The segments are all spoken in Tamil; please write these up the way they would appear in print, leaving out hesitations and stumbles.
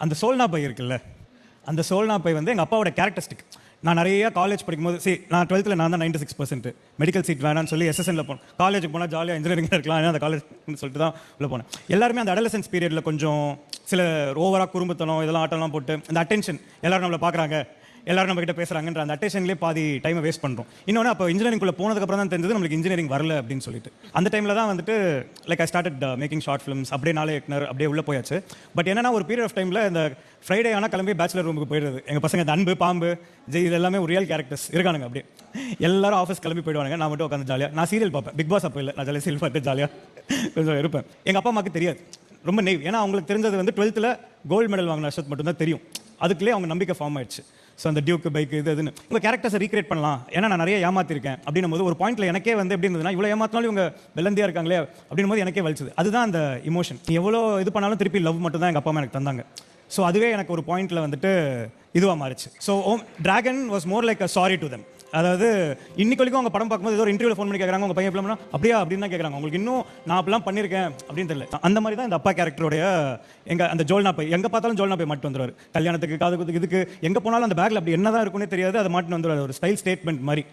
அந்த சோல்னா பை இருக்குல்ல, அந்த சோல்னா பை வந்து எங்கள் அப்பாவோட கேரக்டரிஸ்டிக். நான் நிறைய காலேஜ் படிக்கும்போது நான் 12th நான் தான் 96%. மெடிக்கல் சீட் வேணான்னு சொல்லி SSNல போனேன். காலேஜுக்கு போனால் ஜாலியாக இன்ஜினியரிங் இருக்கலாம், ஏன்னா அந்த காலேஜ் சொல்லிட்டு தான் உள்ளே போனேன். எல்லாருமே அந்த அடலசன்ஸ் பீரியடில் கொஞ்சம் சில ஓவராக குறும்புத்தனம் இதெல்லாம் ஆட்டம்லாம் போட்டு அந்த அட்டென்ஷன், எல்லாரும் நம்மளை பார்க்குறாங்க, எல்லாரும் நம்ம கிட்ட பேசுறாங்கன்ற அந்த அட்டென்ஷன்லேயே பாதி டைமை வேஸ்ட் பண்ணுறோம். இன்னொன்று அப்போ இன்ஜினியரிங்குள்ளே போனதுக்கப்புறம் தான் தெரிஞ்சது நம்மளுக்கு இன்ஜினியரிங் வரல அப்படின்னு சொல்லிட்டு. அந்த டைமில் தான் வந்துட்டு like I started making short films. அப்படியே நாளே இயக்குனர் அப்படியே உள்ளே போயாச்சு. பட் என்னன்னா ஒரு பீரியட் ஆஃப் டைமில் இந்த ஃப்ரைடே ஆனால் கிளம்பி பேச்சுலர் ரூமுக்கு போயிடுறது. எங்கள் பசங்க இந்த அன்பு, பாம்பு, ஜெய் இது எல்லாமே ஒரு ரியல் கேரக்டர்ஸ் இருக்கானுங்க. அப்படியே எல்லாரும் ஆஃபீஸ் கிளம்பி போயிடுவாங்க, நான் மட்டும் உட்காந்து ஜாலியாக நான் சீரியல் பார்ப்பேன். பிக் பாஸ் அப்போ இல்லை, நான் ஜாலியாக சீரியல் பார்த்து ஜாலியாக கொஞ்சம் இருப்பேன். எங்கள் அப்பா அம்மாவுக்கு தெரியாது, ரொம்ப நெய்வ். ஏன்னா அவங்களுக்கு தெரிஞ்சது வந்து 12th கோல்டு மெடல் வாங்கின வருஷத்து மட்டும்தான் தெரியும். அதுக்குள்ளே அவங்க நம்பிக்கை ஃபார்ம் ஆயிடுச்சு. ஸோ அந்த டியூக்கு பைக் இதுன்னு உங்கள் கேரக்டர்ஸை ரீக்ரியேட் பண்ணலாம், ஏன்னா நான் நிறைய ஏமாத்திருக்கேன் அப்படின்னும் போது ஒரு பாயிண்ட்ல எனக்கே வந்து எப்படி இருந்ததுன்னா, இவ்வளோ ஏமாத்தினாலும் இவங்க வெள்ளந்தியா இருக்காங்களே அப்படின்னும் போது எனக்கே வலிச்சது. அதுதான் அந்த இமோஷன். எவ்வளோ இது பண்ணாலும் திருப்பி லவ் மட்டும் தான் எங்கள் அப்பா அம்மா எனக்கு தந்தாங்க. ஸோ அதுவே எனக்கு ஒரு பாயிண்ட்ல வந்துட்டு இதுவாக மாறிச்சு. So dragon was more like a sorry to them. அதாவது இன்னைக்கு வரைக்கும் அவங்க படம் பார்க்கும்போது ஏதோ ஒரு இன்டர்வியூல ஃபோன் பண்ணி கேட்குறாங்க, உங்கள் பையன் எப்படின்னா அப்படியா அப்படின்னு தான் கேட்குறாங்க. உங்களுக்கு இன்னும் நான் அப்படிலாம் பண்ணியிருக்கேன் அப்படின்னு தெரியல. அந்த மாதிரி தான் இந்த அப்பா கேரக்டருடைய அந்த ஜோல்னா பை, எங்கே பார்த்தாலும் ஜோல்னா பை மாட்டு வந்துடுவார். கல்யாணத்துக்கு, காதுக்கு, இதுக்கு எங்கே போனாலும் அந்த பேக்கில் அப்படி என்ன தான் இருக்குன்னே தெரியாது, அதை மாட்டு வந்துடுவார். ஒரு ஸ்டைல் ஸ்டேட்மெண்ட் மாதிரி.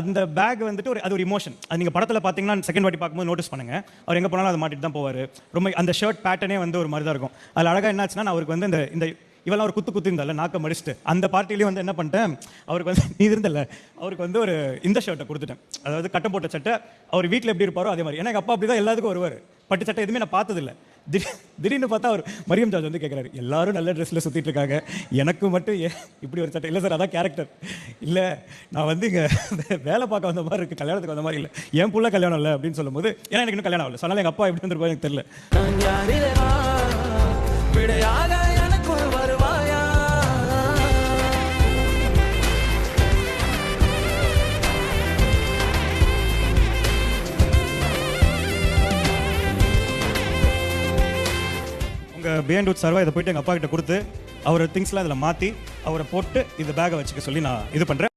அந்த பேக் வந்துட்டு அது ஒரு இமோஷன். அது நீங்கள் படத்தில் பார்த்தீங்கன்னா செகண்ட் வாட்டி பார்க்கும்போது நோட்டீஸ் பண்ணுங்க, அவர் எங்கே போனாலும் அதை மாட்டிட்டு தான் போவார். ரொம்ப அந்த ஷர்ட் பேட்டர்னே வந்து ஒரு மாதிரி தான் இருக்கும். அதில் அழகாக என்னாச்சுன்னா, நான் அவருக்கு வந்து இந்த இவெல்லாம் ஒரு குத்து இருந்தால நாக்க மடிச்சுட்டு அந்த பார்ட்டிலையும் வந்து என்ன பண்ணிட்டேன், அவருக்கு வந்து நீ இருந்தல, அவருக்கு வந்து ஒரு இந்த ஷர்ட்டை கொடுத்துட்டேன். அதாவது கட்டம் போட்ட சட்டை. அவர் வீட்டில் எப்படி இருப்பாரோ அதே மாதிரி. எனக்கு அப்பா அப்படி தான் எல்லாத்துக்கும் வருவார். பட்டு சட்டை எதுவுமே நான் பார்த்ததில்லை. திடீர்னு பார்த்தா அவர் மரியம் ஜார்ஜ் வந்து கேட்குறாரு, எல்லாரும் நல்ல ட்ரெஸ்ஸில் சுற்றிட்டு இருக்காங்க, எனக்கு மட்டும் ஏன் இப்படி ஒரு சட்டை? இல்லை சார், அதான் கேரக்டர். இல்லை, நான் வந்து இங்கே வேலை பார்க்க வந்த மாதிரி இருக்குது, கல்யாணத்துக்கு வந்த மாதிரி இல்லை, என் புள்ள கல்யாணம் இல்லை அப்படின்னு சொல்லும்போது, ஏன்னா எனக்கு இன்னும் கல்யாணம் ஆகல. சொன்னாலும் எங்கள் அப்பா எப்படி வந்துருப்பா எனக்கு தெரியல. உங்கள் பிஹைண்ட் வுட் சர்வா இதை போயிட்டு எங்கள் அப்பா கிட்ட கொடுத்து அவர் திங்ஸ்லாம் இதில் மாற்றி அவரை போட்டு இந்த பேக்கை வச்சுக்க சொல்லி நான் இது பண்ணுறேன்.